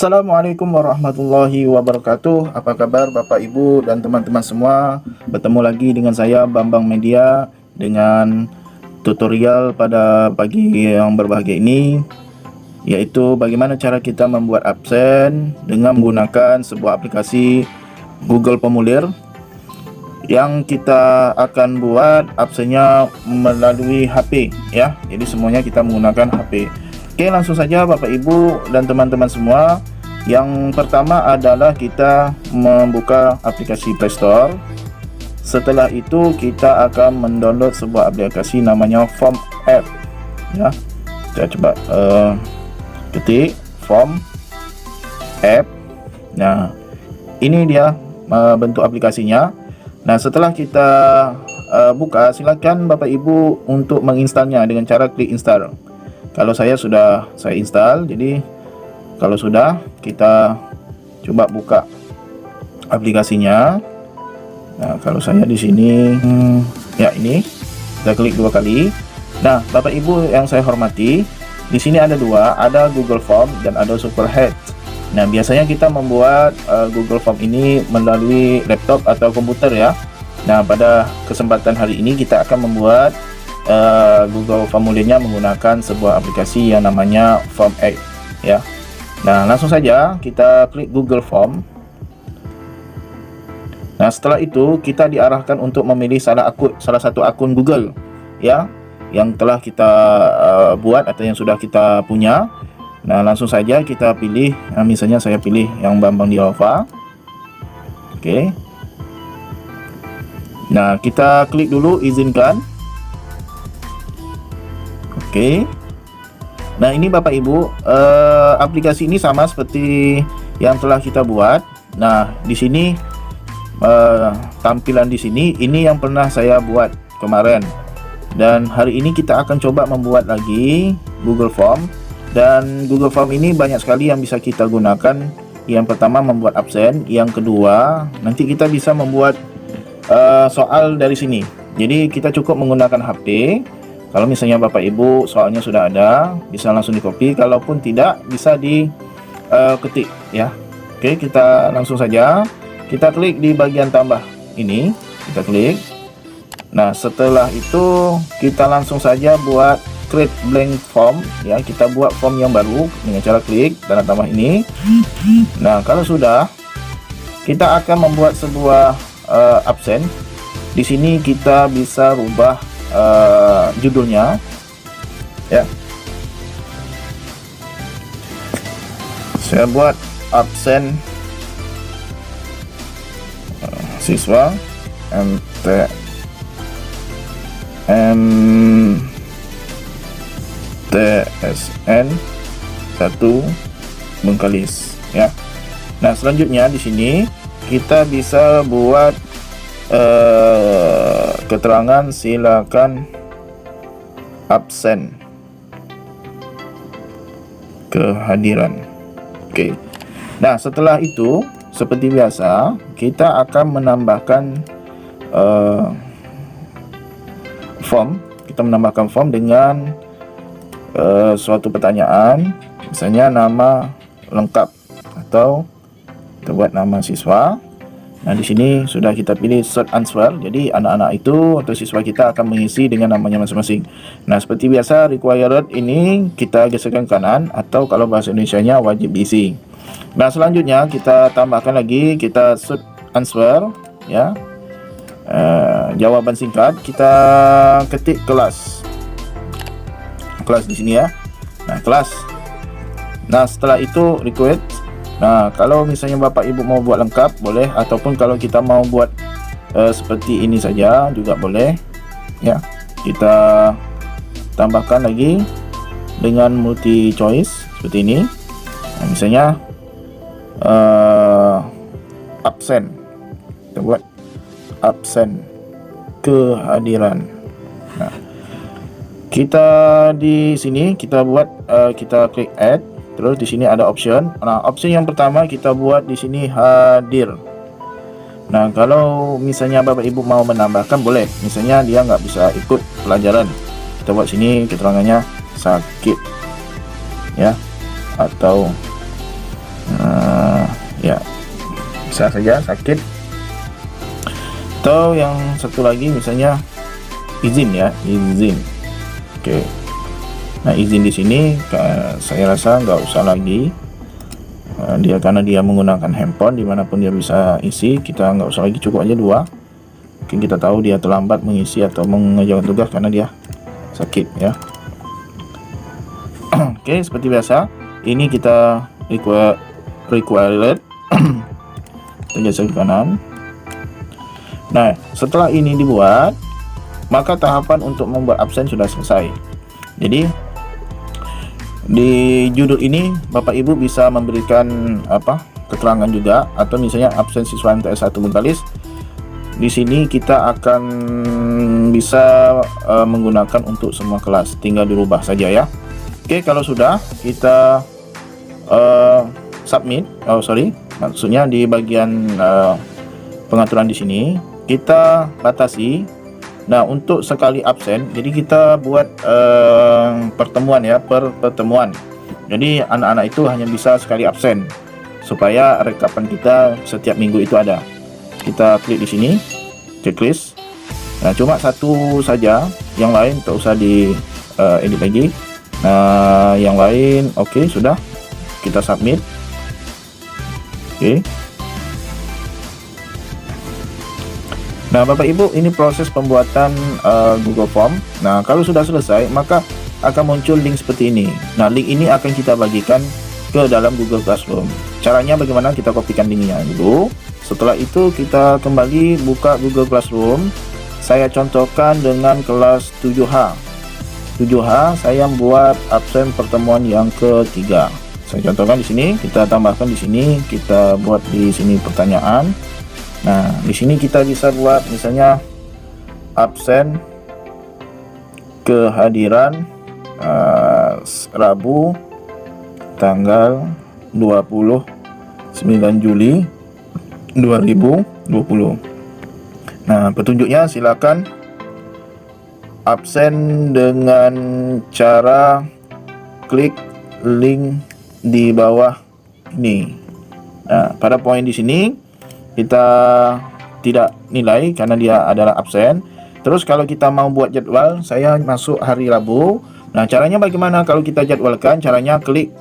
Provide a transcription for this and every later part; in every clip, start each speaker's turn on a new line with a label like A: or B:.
A: Assalamualaikum warahmatullahi wabarakatuh. Apa kabar Bapak Ibu dan teman-teman semua? Bertemu lagi dengan saya Bambang Media dengan tutorial pada pagi yang berbahagia ini, yaitu bagaimana cara kita membuat absen dengan menggunakan sebuah aplikasi Google Formulir yang kita akan buat absennya melalui HP ya. Jadi semuanya kita menggunakan HP. Oke, langsung saja Bapak Ibu dan teman-teman semua. Yang pertama adalah kita membuka aplikasi Play Store. Setelah itu kita akan mendownload sebuah aplikasi namanya Form App ya. Saya coba ketik Form App. Nah, ini dia bentuk aplikasinya. Nah, setelah kita buka, silakan Bapak Ibu untuk menginstalnya dengan cara klik install. Kalau saya install, jadi kalau sudah, kita coba buka aplikasinya. Nah, kalau saya di sini, ya ini, kita klik dua kali. Nah, Bapak Ibu yang saya hormati, di sini ada dua, ada Google Form dan ada Superhead. Nah, biasanya kita membuat Google Form ini melalui laptop atau komputer ya. Nah, pada kesempatan hari ini kita akan membuat Google Formulirnya menggunakan sebuah aplikasi yang namanya Form App ya. Nah, langsung saja kita klik Google Form. Nah, setelah itu kita diarahkan untuk memilih salah satu akun Google ya, yang telah kita buat atau yang sudah kita punya. Nah, langsung saja kita pilih, misalnya saya pilih yang Bambang Dialova. Oke. Nah, kita klik dulu izinkan. Oke. Nah, ini Bapak Ibu, aplikasi ini sama seperti yang telah kita buat. Nah, di sini tampilan di sini ini yang pernah saya buat kemarin. Dan hari ini kita akan coba membuat lagi Google Form. Dan Google Form ini banyak sekali yang bisa kita gunakan. Yang pertama membuat absen, yang kedua nanti kita bisa membuat soal dari sini. Jadi kita cukup menggunakan HP. Kalau misalnya Bapak Ibu soalnya sudah ada, bisa langsung di copy. Kalaupun tidak, bisa di ketik ya. Oke, kita langsung saja kita klik di bagian tambah ini, kita klik. Nah, setelah itu kita langsung saja buat create blank form ya. Kita buat form yang baru dengan cara klik tanda tambah ini. Nah, kalau sudah, kita akan membuat sebuah absen. Di sini kita bisa rubah judulnya ya. Saya buat absen siswa MTSN 1 Bengkalis ya. Nah, selanjutnya di sini kita bisa buat keterangan silakan absen kehadiran. Oke. Nah, setelah itu seperti biasa kita akan menambahkan form. Kita menambahkan form dengan suatu pertanyaan, misalnya nama lengkap atau kita buat nama siswa. Nah, di sini sudah kita pilih short answer. Jadi anak-anak itu atau siswa kita akan mengisi dengan namanya masing-masing. Nah, seperti biasa required ini kita geserkan kanan, atau kalau bahasa Indonesianya wajib diisi. Nah, selanjutnya kita tambahkan lagi, kita short answer ya. Jawaban singkat, kita ketik kelas di sini ya. Nah, kelas. Nah, setelah itu required. Nah, kalau misalnya Bapak Ibu mau buat lengkap boleh, ataupun kalau kita mau buat seperti ini saja juga boleh ya. Kita tambahkan lagi dengan multi choice seperti ini. Nah, misalnya absen, kita buat absen kehadiran. Nah, kita di sini kita buat kita klik add. Terus di sini ada option. Nah, option yang pertama kita buat di sini hadir. Nah, kalau misalnya Bapak Ibu mau menambahkan boleh. Misalnya dia nggak bisa ikut pelajaran, kita buat sini keterangannya sakit ya, atau Ya, bisa saja sakit. Atau yang satu lagi misalnya izin ya, izin. Oke. Nah, izin di sini saya rasa nggak usah lagi. Dia karena dia menggunakan handphone dimanapun dia bisa isi, kita nggak usah lagi, cukup aja 2. Mungkin kita tahu dia terlambat mengisi atau mengerjakan tugas karena dia sakit ya. Oke, seperti biasa ini kita required tergeser ke kanan. Nah, setelah ini dibuat, maka tahapan untuk membuat absen sudah selesai. Jadi di judul ini Bapak Ibu bisa memberikan keterangan juga, atau misalnya absen siswa MTS 1 Bengkalis. Di sini kita akan bisa menggunakan untuk semua kelas, tinggal dirubah saja ya. Oke, kalau sudah kita submit, maksudnya di bagian pengaturan di sini kita batasi. Nah, untuk sekali absen, jadi kita buat pertemuan ya, per pertemuan. Jadi anak-anak itu hanya bisa sekali absen supaya rekapan kita setiap minggu itu ada. Kita klik di sini checklist. Nah, cuma satu saja, yang lain tak usah di edit lagi. Nah, yang lain oke, sudah kita submit. Oke. Nah, Bapak Ibu, ini proses pembuatan Google Form. Nah, kalau sudah selesai, maka akan muncul link seperti ini. Nah, link ini akan kita bagikan ke dalam Google Classroom. Caranya bagaimana? Kita kopikan linknya dulu. Setelah itu kita kembali buka Google Classroom. Saya contohkan dengan kelas 7H. 7H saya buat absen pertemuan yang ketiga. Saya contohkan di sini, kita tambahkan di sini, kita buat di sini pertanyaan. Nah, di sini kita bisa buat misalnya absen kehadiran Rabu tanggal 29 Juli 2020. Nah, petunjuknya silakan absen dengan cara klik link di bawah ini. Nah, pada poin di sini kita tidak nilai karena dia adalah absen. Terus kalau kita mau buat jadwal, saya masuk hari Rabu. Nah, caranya bagaimana kalau kita jadwalkan? Caranya klik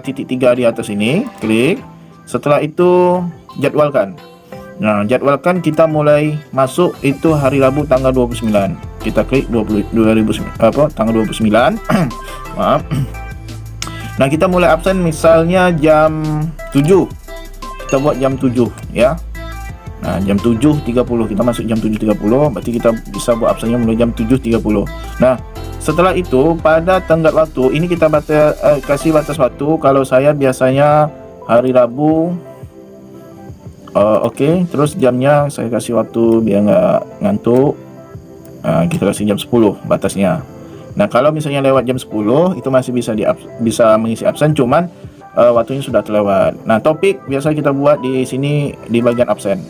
A: titik 3 di atas ini, klik. Setelah itu jadwalkan. Nah, jadwalkan kita mulai masuk itu hari Rabu tanggal 29. Kita klik tanggal 29. Maaf. Nah, kita mulai absen misalnya jam 7. Kita buat jam 7 ya. Nah, jam 7.30 kita masuk jam 7.30, berarti kita bisa buat absennya mulai jam 7.30. Nah, setelah itu pada tenggat waktu ini kita kasih batas waktu. Kalau saya biasanya hari Rabu, oke. Terus jamnya saya kasih waktu biar nggak ngantuk. Kita kasih jam 10 batasnya. Nah, kalau misalnya lewat jam 10 itu masih bisa mengisi absen, cuman waktunya sudah terlewat. Nah, topik biasa kita buat di sini di bagian absen.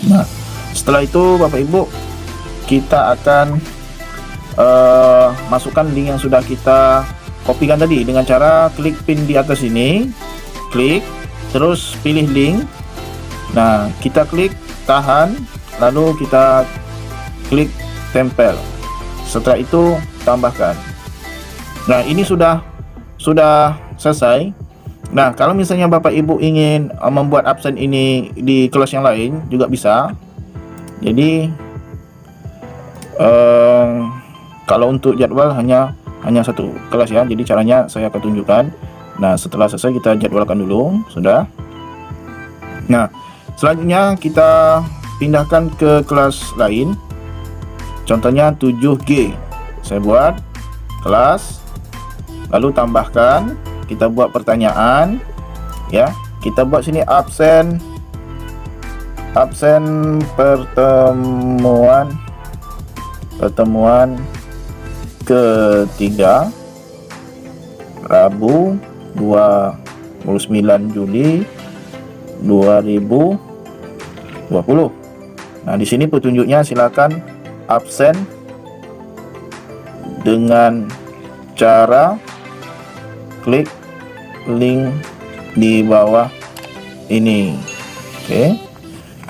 A: Nah, setelah itu Bapak Ibu, kita akan masukkan link yang sudah kita kopikan tadi dengan cara klik pin di atas ini, klik, terus pilih link. Nah, kita klik tahan, lalu kita klik tempel. Setelah itu tambahkan. Nah, ini sudah selesai. Nah, kalau misalnya Bapak Ibu ingin membuat absen ini di kelas yang lain juga bisa. Jadi kalau untuk jadwal hanya satu kelas ya. Jadi caranya saya akan tunjukkan. Nah, setelah selesai kita jadwalkan dulu, sudah. Nah, selanjutnya kita pindahkan ke kelas lain. Contohnya 7G. Saya buat kelas, lalu tambahkan, kita buat pertanyaan ya. Kita buat sini absen pertemuan ketiga Rabu 29 Juli 2020. Nah, di sini petunjuknya silakan absen dengan cara klik link di bawah ini. Oke.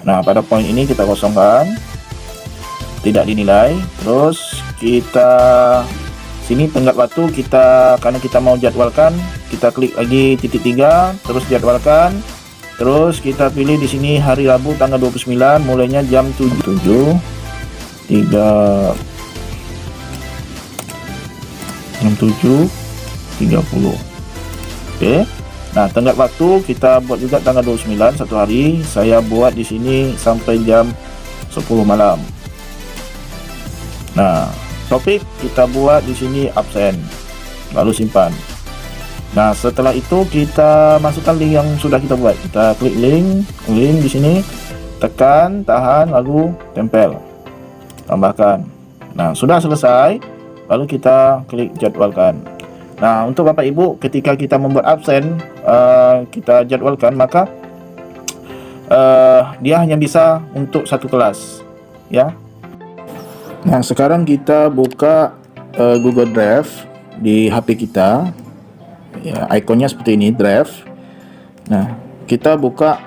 A: Nah, pada poin ini kita kosongkan, tidak dinilai. Terus kita sini tenggat waktu kita, karena kita mau jadwalkan, kita klik lagi titik 3, terus jadwalkan. Terus kita pilih di sini hari Rabu tanggal 29, mulainya jam 7.30. Oke. Nah, tenggat waktu kita buat juga tanggal 29, satu hari. Saya buat di sini sampai jam 10 malam. Nah, topik kita buat di sini absen, lalu simpan. Nah, setelah itu kita masukkan link yang sudah kita buat. Kita klik link di sini, tekan, tahan, lalu tempel, tambahkan. Nah, sudah selesai, lalu kita klik jadwalkan. Nah, untuk Bapak Ibu, ketika kita membuat absen, kita jadwalkan, maka dia hanya bisa untuk satu kelas, ya. Nah, sekarang kita buka Google Drive di HP kita, ya, ikonnya seperti ini, Drive. Nah, kita buka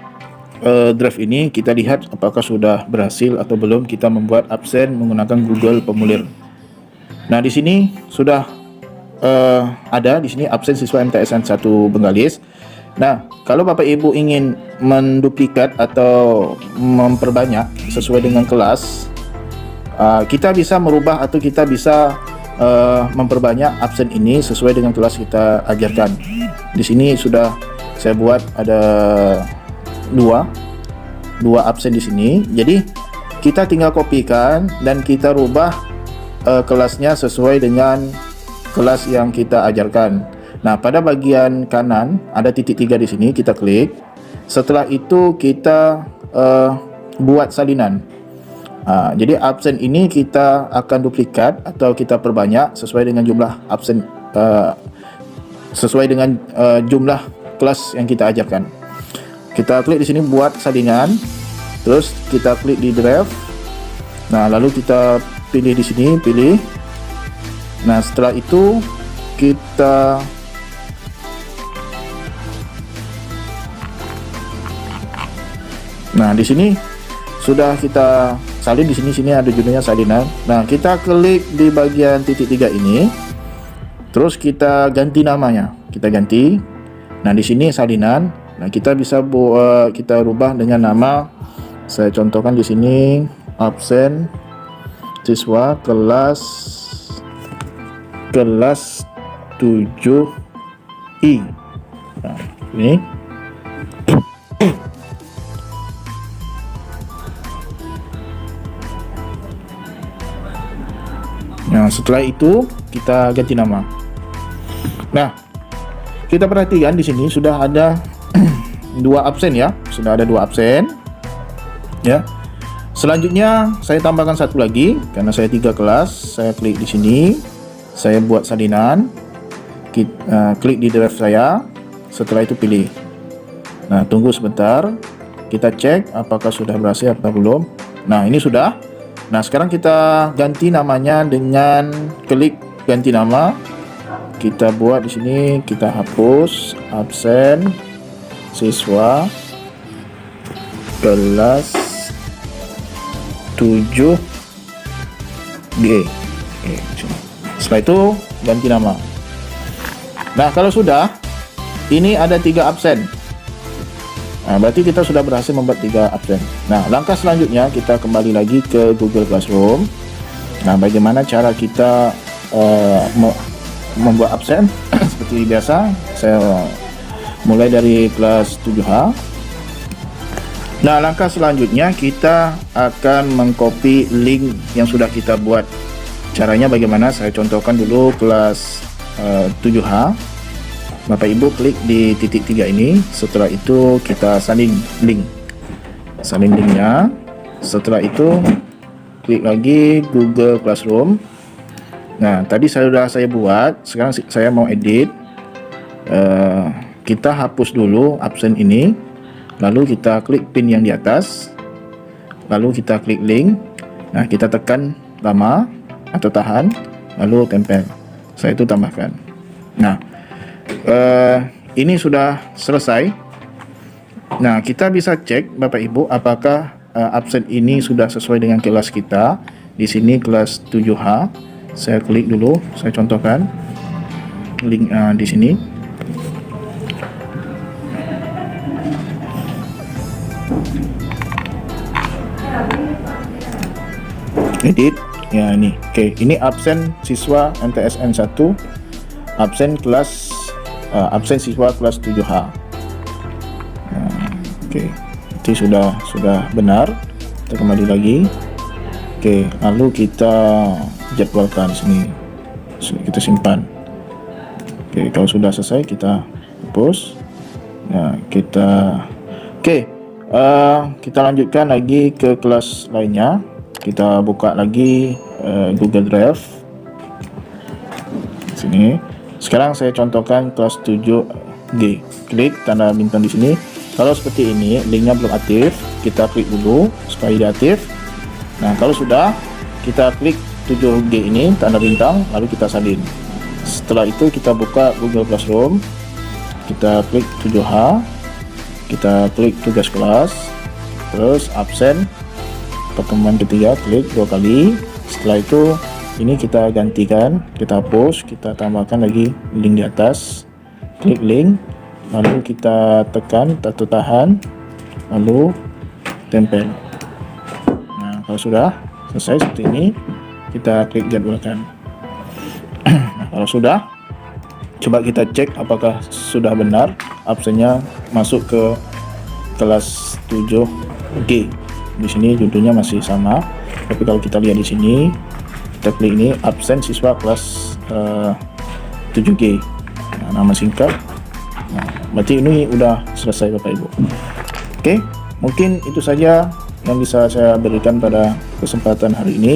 A: Drive ini, kita lihat apakah sudah berhasil atau belum kita membuat absen menggunakan Google Formulir. Nah, di sini sudah ada di sini absen siswa MTSN 1 Bengkalis. Nah, kalau Bapak Ibu ingin menduplikat atau memperbanyak sesuai dengan kelas, kita bisa merubah atau kita bisa memperbanyak absen ini sesuai dengan kelas kita ajarkan. Di sini sudah saya buat ada dua absen di sini. Jadi kita tinggal kopikan dan kita rubah kelasnya sesuai dengan kelas yang kita ajarkan. Nah, pada bagian kanan ada titik 3 di sini, kita klik. Setelah itu kita buat salinan. Jadi absen ini kita akan duplikat atau kita perbanyak sesuai dengan jumlah absen, sesuai dengan jumlah kelas yang kita ajarkan. Kita klik di sini buat salinan, terus kita klik di Drive. Nah, lalu kita pilih di sini, pilih. Nah, setelah itu kita di sini sudah kita salin. Di sini ada judulnya salinan. Nah, kita klik di bagian titik 3 ini. Terus kita ganti namanya. Kita ganti. Nah, di sini salinan. Nah, kita bisa kita rubah dengan nama. Saya contohkan di sini absen siswa kelas 7I. Nah, ini. Nah, setelah itu kita ganti nama. Nah, kita perhatikan di sini sudah ada dua absen, ya. Sudah ada 2 absen. Ya. Selanjutnya saya tambahkan satu lagi karena saya 3 kelas. Saya klik di sini. Saya buat salinan, klik di drive saya, setelah itu pilih. Nah, tunggu sebentar, kita cek apakah sudah berhasil atau belum. Nah, ini sudah. Nah, sekarang kita ganti namanya dengan klik ganti nama. Kita buat di sini, kita hapus absen siswa kelas 7G. Setelah itu ganti nama. Nah, kalau sudah, ini ada 3 absen. Nah, berarti kita sudah berhasil membuat 3 absen. Nah, langkah selanjutnya kita kembali lagi ke Google Classroom. Nah, bagaimana cara kita membuat absen? Seperti biasa, saya mulai dari kelas 7H. Nah, langkah selanjutnya kita akan mengcopy link yang sudah kita buat. Caranya bagaimana? Saya contohkan dulu kelas 7H. Bapak Ibu klik di titik 3 ini. Setelah itu kita salin link. Salin linknya. Setelah itu klik lagi Google Classroom. Nah, tadi sudah saya buat. Sekarang saya mau edit. Kita hapus dulu absen ini. Lalu kita klik pin yang di atas. Lalu kita klik link. Nah, kita tekan lama atau tahan, lalu tempel. Saya itu tambahkan. Nah, ini sudah selesai. Nah, kita bisa cek Bapak Ibu apakah absen ini sudah sesuai dengan kelas kita. Di sini kelas 7H. Saya klik dulu, saya contohkan link di sini. Edit. Ya, ini. Oke, ini absen siswa MTSN 1, absen kelas absen siswa kelas 7H. Oke, itu sudah benar. Kita kembali lagi. Oke, lalu kita jadwalkan sini. Kita simpan. Oke, kalau sudah selesai kita hapus. Nah, kita lanjutkan lagi ke kelas lainnya. Kita buka lagi Google Drive. Sini. Sekarang saya contohkan kelas 7G. Klik tanda bintang di sini. Kalau seperti ini, linknya belum aktif, kita klik dulu supaya dia aktif. Nah, kalau sudah, kita klik 7G ini tanda bintang, lalu kita salin. Setelah itu kita buka Google Classroom. Kita klik 7H. Kita klik tugas kelas. Terus absen pertemuan ketiga, klik 2 kali. Setelah itu ini kita gantikan, kita hapus, kita tambahkan lagi link di atas. Klik link, lalu kita tekan atau tahan, lalu tempel. Nah, kalau sudah selesai seperti ini, kita klik jadwalkan. Nah, kalau sudah, coba kita cek apakah sudah benar absennya masuk ke kelas 7G. Di sini judulnya masih sama, tapi kalau kita lihat di sini, kita klik ini absen siswa kelas 7G. Nah, nama singkat. Nah, berarti ini udah selesai Bapak Ibu. Oke, mungkin itu saja yang bisa saya berikan pada kesempatan hari ini.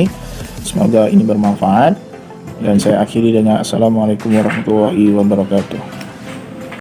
A: Semoga ini bermanfaat, dan saya akhiri dengan assalamualaikum warahmatullahi wabarakatuh.